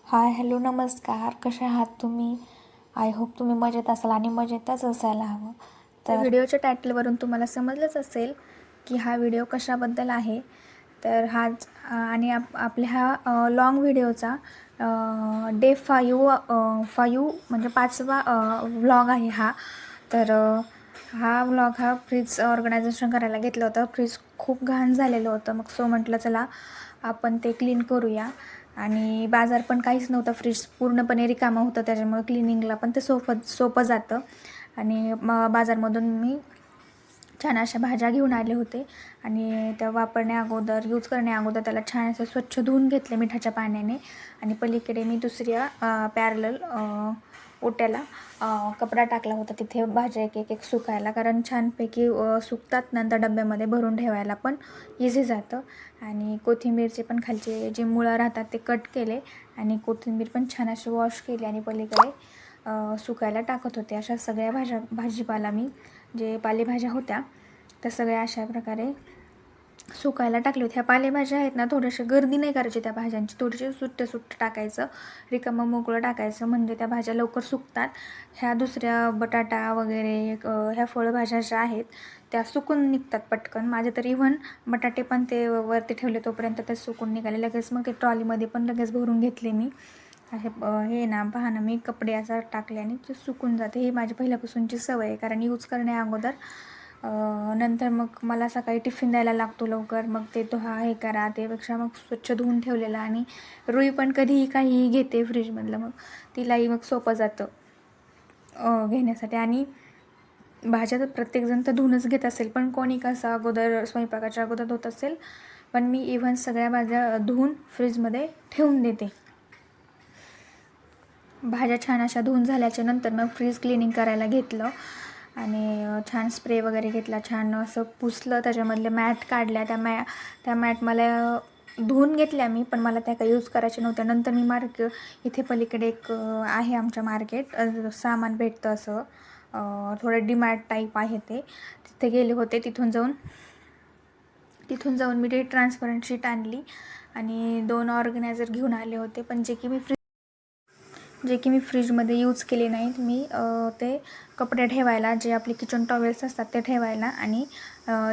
Hi hello नमस्कार, कसे आहात तुम्ही? आय होप तुम्ही मजेत असाल आणि मजेतच असायला हवं. तर व्हिडिओच्या टायटलवरून तुम्हाला समजलंच असेल की हा व्हिडिओ कशाबद्दल आहे. तर हाच आणि आपल्या हा लॉंग व्हिडिओचा डे 5 म्हणजे 5वा व्लॉग आहे हा. तर हा व्लॉग हा फ्रीज ऑर्गनायझेशन करायला घेतलं होतं. फ्रीज खूप घाण झालेलं होतं, मग म्हटलं चला आपण ते क्लीन करूया. आणि बाजार पण काहीच नव्हतं, फ्रीज पूर्णपणे रिकामं होतं, त्याच्यामुळे क्लिनिंगला पण ते सोपं जातं. आणि बाजारमधून मी छान अशा भाज्या घेऊन आले होते आणि त्या यूज करण्या अगोदर त्याला छान असं स्वच्छ धुवून घेतले मिठाच्या पाण्याने. आणि पलीकडे मी दुसऱ्या पॅरलल ओट्याला कपडा टाकला होता, तिथे भाज्या एक सुकायला, कारण छानपैकी सुकतात, नंतर डब्यामध्ये भरून ठेवायला पण इझी जातं. आणि कोथिंबीरचे पण खालचे जे मुळं राहतात ते कट केले आणि कोथिंबीर पण छान अशी वॉश केली आणि पलीकडे सुकायला टाकत होते. अशा सगळ्या भाजीपाला मी जे पालेभाज्या होत्या त्या सगळ्या अशा प्रकारे सुकायला टाकले होते. ह्या पालेभाज्या आहेत ना, थोडेसे गर्दी नाही करायची त्या भाज्यांची, थोडेसे सुट्टे टाकायचं, रिकामं मोकळं टाकायचं, म्हणजे त्या भाज्या लवकर सुकतात. ह्या दुसऱ्या बटाटा वगैरे ह्या फळभाज्या ज्या आहेत त्या सुकून निघतात पटकन. माझे तर इव्हन बटाटे पण ते वरती ठेवले तोपर्यंत ते सुकून निघाले लगेच. मग ते ट्रॉलीमध्ये पण लगेच भरून घेतले मी. हे ना पहा ना, मी कपडे असं टाकले आणि ते सुकून जाते. ही माझी पहिल्यापासूनची सवय आहे, कारण यूज करण्या अगोदर नंतर मग मला सकाळी टिफिन द्यायला लागतो लवकर, मग ते हे करा, त्यापेक्षा मग स्वच्छ धुवून ठेवलेलं. आणि रुई पण कधीही काहीही घेते फ्रीजमधलं, मग तिलाही मग सोपं जातं घेण्यासाठी. आणि भाज्या तर प्रत्येकजण तर धुवूनच घेत असेल, पण कोणी कसं अगोदर स्वयंपाकाच्या अगोदर धुत असेल, पण मी इव्हन सगळ्या भाज्या धुवून फ्रीजमध्ये ठेवून देते. भाज्या छान अशा धुवून झाल्याच्या नंतर मग फ्रीज क्लिनिंग करायला घेतलं आणि छान स्प्रे वगैरे घेतला, छान असं पुसलं, त्याच्यामधले मॅट काढल्या. त्या मॅट मला धुवून घेतल्या मी, पण मला त्या काही यूज करायच्या नव्हत्या. नंतर मी इथे पलीकडे एक आहे आमच्या मार्केट, सामान भेटतं असं, थोडं डीमार्ट टाईप आहे ते, तिथे गेले होते. तिथून जाऊन मी ते ट्रान्सपरंट शीट आणली आणि 2 ऑर्गनायझर घेऊन आले होते, पण जे की मी फ्रीजमध्ये यूज केले नाहीत. मी ते कपडे ठेवायला, जे आपले किचन टॉवेल्स असतात ते ठेवायला, आणि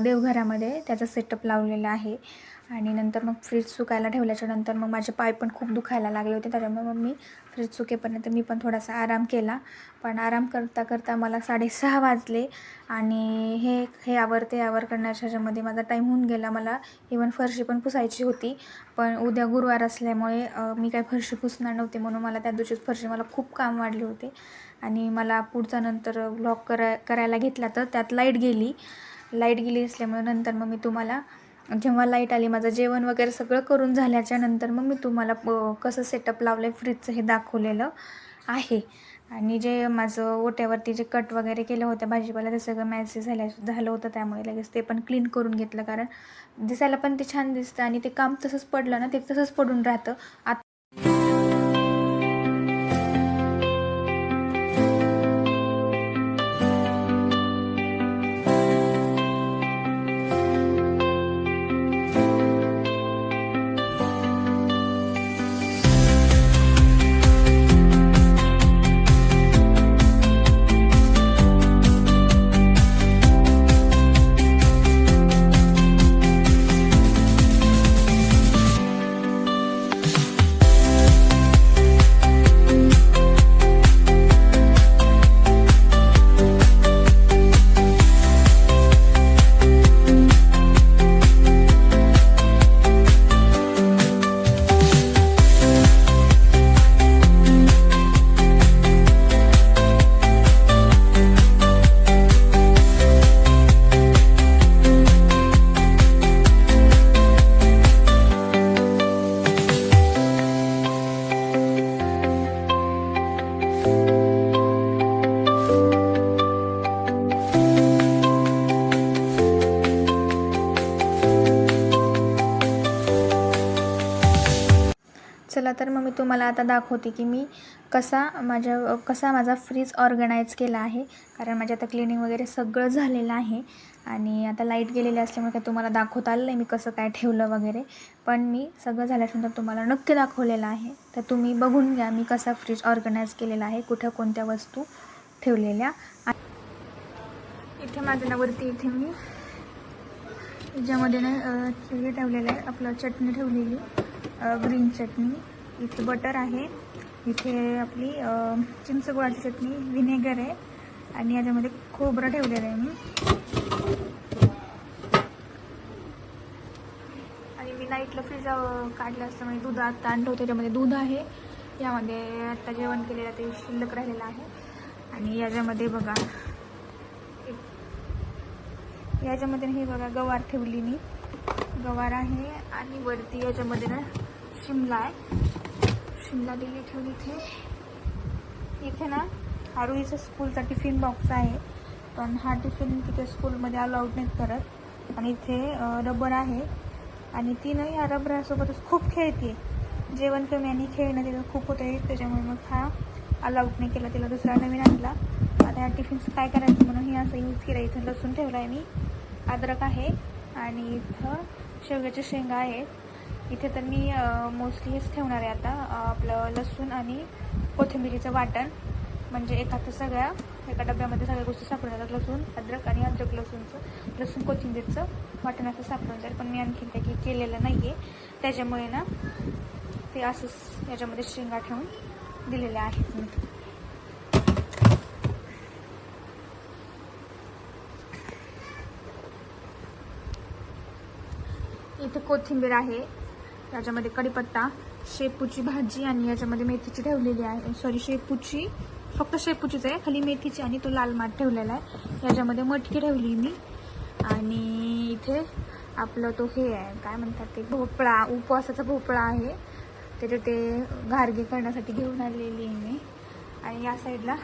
देवघरामध्ये त्याचा सेटअप लावलेला आहे. आणि नंतर मग फ्रीज सुकायला ठेवल्याच्या नंतर मग माझे पाय पण खूप दुखायला लागले होते, त्याच्यामुळे मग मी फ्रीज सुकेपर्यंत मी पण थोडासा आराम केला. पण आराम करता मला 6:30 वाजले आणि हे आवर करण्याच्या ह्याच्यामध्ये माझा टाईम होऊन गेला. मला इव्हन फरशी पण पुसायची होती, पण उद्या गुरुवार असल्यामुळे मी काही फरशी पुसणार नव्हते, म्हणून मला त्या दिवशीच मला खूप काम वाढले होते. आणि मला पुढचा नंतर व्लॉग करायला घेतला तर त्यात लाईट गेली असल्यामुळे नंतर मग मी तुम्हाला, जेव्हा लाईट आली, माझं जेवण वगैरे सगळं करून झाल्याच्या नंतर मग मी तुम्हाला कसं सेटअप लावलं आहे फ्रीजचं हे दाखवलेलं आहे. आणि जे माझं ओट्यावरती जे कट वगैरे केलं होतं भाजीपाला, ते सगळं मॅसेज झालं होतं, त्यामुळे लगेच ते पण क्लीन करून घेतलं, कारण दिसायला पण ते छान दिसतं आणि ते काम तसंच पडलं ना, ते तसंच पडून राहतं. चला तर मग मी तुम्हाला आता दाखवते की मी कसा माझा फ्रीज ऑर्गनाईज केला आहे, कारण माझ्या आता क्लिनिंग वगैरे सगळं झालेलं आहे. आणि आता लाईट गेलेली असल्यामुळे काय तुम्हाला दाखवता आलं नाही मी कसं काय ठेवलं वगैरे, पण मी सगळं झाल्यानंतर तुम्हाला नक्की दाखवलेलं आहे. तर तुम्ही बघून घ्या मी कसा फ्रीज ऑर्गनाईज केलेला आहे, कुठं कोणत्या वस्तू ठेवलेल्या. इथे माझ्या वरती इथे मी ज्यामध्ये ना हे ठेवलेलं आहे, आपलं चटणी ठेवलेली, ग्रीन चटणी. इथे बटर आहे, इथे आपली चिंचगुळाची चटणी, व्हिनेगर आहे आणि याच्यामध्ये खोबरं ठेवलेलं आहे मी. आणि मी नाईटला फ्रीज काढलं असल्यामुळे दूध आत्ता आणतो, त्याच्यामध्ये दूध आहे. यामध्ये आत्ता जेवण केलेलं ते शिल्लक राहिलेलं आहे. आणि याच्यामध्ये बघा, याच्यामध्ये हे बघा गवार ठेवली मी, गवार आहे. आणि वरती याच्यामध्ये ना शिमला आहे, शिमला दिली ठेवली इथे. इथे ना आरोहीचा स्कूलचा टिफिन बॉक्स आहे, पण हा टिफिन तिथे स्कूलमध्ये अलाउड नाही करत. आणि इथे रबर आहे आणि ती ना ह्या रबरासोबतच खूप खेळते. जेवण कमी आणि खेळणं तिला खूप होतं आहे, त्याच्यामुळे मग हा अलाउड नाही केला, तिला दुसरा नवीन आणला. आता ह्या टिफिनचं काय करायचं म्हणून हे असं यूज केलं. इथं लसूण ठेवला आहे मी, अद्रक आहे आणि इथं शेवग्याच्या शेंगा आहेत. इथे तर मी मोस्टली हेच ठेवणार आहे आता, आपलं लसूण आणि कोथिंबिरीचं वाटण. म्हणजे एका डब्यामध्ये सगळ्या गोष्टी सापडून जातात. लसूण, अद्रक आणि लसूण कोथिंबीरचं वाटण असं सापडून जाईल. पण मी आणखी काही केलेलं नाही आहे, त्याच्यामुळे ना ते असंच याच्यामध्ये शेंगा ठेवून दिलेल्या आहेत मी. इथे कोथिंबीर आहे, याच्यामध्ये कढीपत्ता, शेपूची भाजी आणि याच्यामध्ये मेथीची ठेवलेली आहे. सॉरी, शेपूची, फक्त शेपूचीच आहे, खाली मेथीची आणि तो लाल माठ ठेवलेला आहे. याच्यामध्ये मटकी ठेवली मी. आणि इथे आपलं तो हे आहे, काय म्हणतात ते, भोपळा, उपवासाचा भोपळा आहे, त्याचे ते घारगे करण्यासाठी घेऊन आलेली आहे मी. आणि या साईडला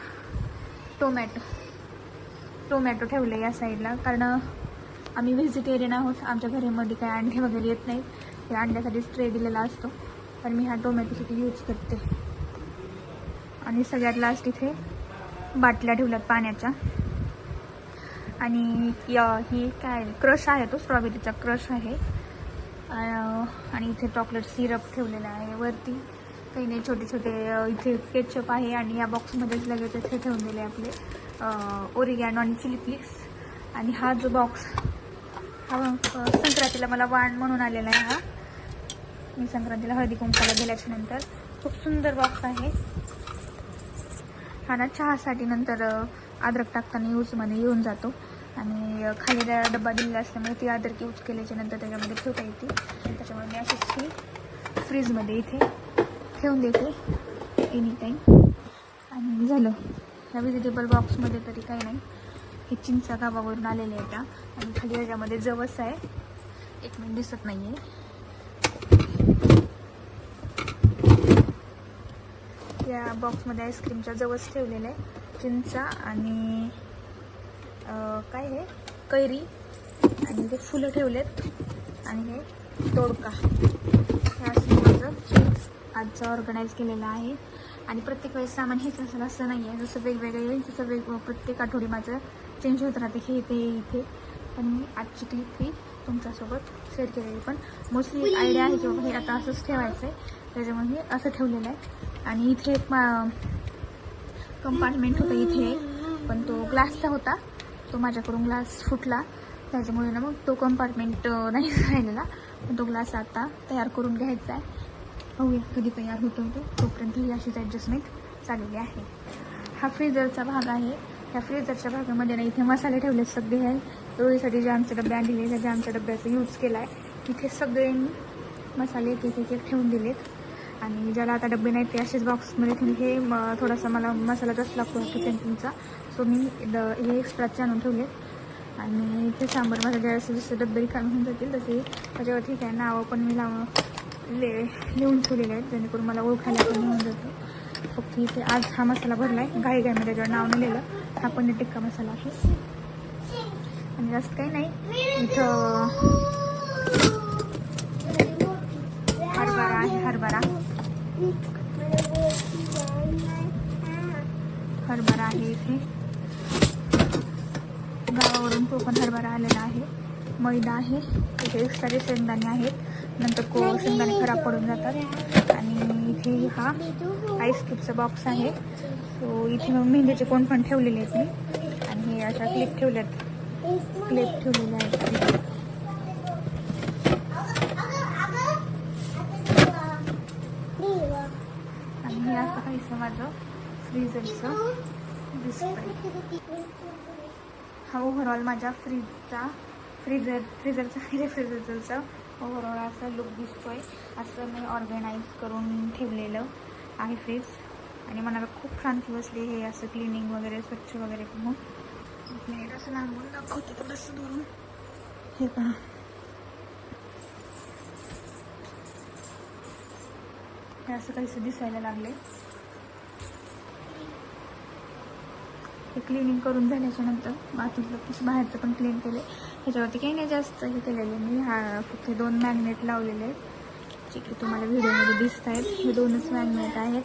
टोमॅटो ठेवले या साईडला, कारण आम्ही व्हेजिटेरियन आहोत, आमच्या घरामध्ये काही अंडे वगैरे येत नाहीत. हे अंड्यासाठी ट्रे दिलेला असतो, पण मी हा टोमॅटोसाठी यूज करते. आणि सगळ्यात लास्ट इथे बाटल्या ठेवल्यात पाण्याच्या. आणि ही काय क्रश आहे, तो स्ट्रॉबेरीचा क्रश आहे. आणि इथे चॉकलेट सिरप ठेवलेला आहे. वरती काही नाही, छोटे छोटे इथे केचप आहे. आणि या बॉक्समध्येच लगेच इथे ठेवून दिले आपले ओरिगॅनो आणि चिली फ्लेक्स. आणि हा जो बॉक्स, हा संक्रांतीला मला वाण म्हणून आलेला आहे. हा मी संक्रांतीला हळदी कुंकाला गेल्याच्या नंतर खूप सुंदर बॉक्स आहे हा ना. चहासाठी नंतर अद्रक टाकताना यूजमध्ये येऊन जातो. आणि खाली डब्बा दिलेला असल्यामुळे ती अद्रक यूज केल्याच्या नंतर त्याच्यामध्ये ठेवता येते. त्याच्यामुळे मी अशीच ही फ्रीजमध्ये इथे ठेवून देते एनी टाईम. आणि झालं. ह्या व्हेजिटेबल बॉक्समध्ये तरी काही नाही, हे चिंचा गावावरून आलेले आहेत. आणि खाली याच्यामध्ये जवस आहे, एक मिनिट दिसत नाही आहे. या बॉक्समध्ये आईस्क्रीमचा जवस ठेवलेला आहे, चिंचा आणि काय हे कैरी. आणि ते फुलं ठेवलेत आणि हे तोडका. हे असं माझं आजचं ऑर्गनाईज केलेलं आहे. आणि प्रत्येक वेळेस सामान हेच असेल असं नाही आहे, जसं वेगवेगळं येईल तसं प्रत्येक आठवडी माझं चेंज होत राहते हे ते इथे. पण मी आजची क्लिप ही तुमच्यासोबत शेअर केलेली, पण मोस्टली एक आयडिया आहे की बाबा हे आता असंच ठेवायचं आहे, त्याच्यामुळे हे असं ठेवलेलं आहे. आणि इथे एक कंपार्टमेंट होता इथे, पण तो ग्लासचा होता, तो माझ्याकडून ग्लास फुटला, त्याच्यामुळे ना मग तो कंपार्टमेंट नाही राहिलेला. पण तो ग्लास आता तयार करून घ्यायचा आहे, बघूया कधी तयार होतो तो. तोपर्यंत ही अशीच ॲडजस्टमेंट चाललेली आहे. हा फ्रीजरचा भाग आहे. ह्या फ्रीजरच्या भागामध्ये ना इथे मसाले ठेवले सगळे आहे. रोळीसाठी जे आमचे डबे आणलेले, त्या आमच्या डब्याचा यूज केला आहे. तिथे सगळे मसाले एक एक ठेवून दिलेत. आणि ज्याला आता डबे नाहीत ते असेच बॉक्समध्ये ठेवून, हे थोडासा मला मसाला जास्त लागतो किचन किंगचा, सो मी हे एक्स्ट्राचे आणून ठेवले. आणि इथे सांबार मसाला ज्यावेळेस जसे डबे रिकामे होऊन जातील तसे त्याच्यावर ठीक आहे नावं पण मी लिहून ठेवलेले आहेत, जेणेकरून मला ओळखायला पण होऊन जातं. फक्त इथे आज हा मसाला भरला आहे घाईघाईमध्ये, त्याच्यावर नाव नाही लिहिलं. हा पनीर टिक्का मसाला आहे. आणि जास्त काही नाही. इथं हरभरा आहे, हरभरा आहे इथे. गावावरून त्याच्यावरून कोकण हरभरा आलेला आहे, मैदा आहे, इथे एक्स्ट्राचे शेंगदाणे आहेत, नंतर शेंगदाणे खराब पडून जातात. आणि इथे हा आईस्क्रीमचा बॉक्स आहे. सो इथे मग मेहंदीचे कोण पण ठेवलेले आहेत मी, आणि हे अशा क्लिप ठेवल्यात, क्लिप ठेवलेल्या आहेत. आणि हे असं काहीसं माझं फ्रीजरचं दिसतंय. हा ओव्हरऑल माझ्या रेफ्रिजरेटरचा ओव्हरऑल असा लुक दिसतोय. असं मी ऑर्गनाईज करून ठेवलेलं आहे फ्रीज. आणि मनाला खूप शांती बसली हे असं क्लिनिंग वगैरे, स्वच्छ वगैरे करून. प्लेट असं लांबून दाखवते थोडंसं दुरून, हे पहा. हे असं काहीसं दिसायला लागले. हे क्लिनिंग करून झाल्याच्या नंतर बाथरूमचं बाहेरचं पण क्लीन केले. ह्याच्यावरती काही नाही जास्त हे केलेलं मी. हा फक्त 2 मॅग्नेट लावलेले आहेत, जे की तुम्हाला व्हिडिओमध्ये दिसत आहेत. हे 2च मॅग्नेट आहेत.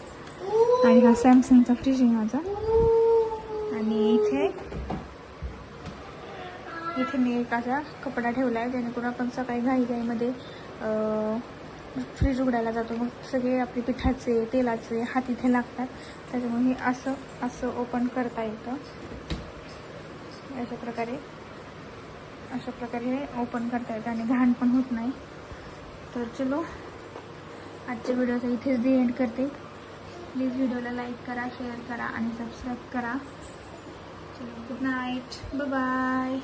आणि हा सॅमसंगचा फ्रीज आहे माझा. आणि इथे मी एक असा कपडा ठेवला आहे, जेणेकरून आपण सकाळी घाईमध्ये फ्रीज उघडायला जातो, मग सगळे आपले पिठाचे, तेलाचे हात इथे लागतात. त्याच्यामुळे हे असं ओपन करता येतं. अशा प्रकारे हे ओपन करता येतं आणि घाण पण होत नाही. तर चलो, आजच्या व्हिडिओचा इथेच एंड करते. प्लीज व्हिडिओला लाईक करा, शेअर करा आणि सबस्क्राईब करा. चलो, गुड नाईट, बाय बाय.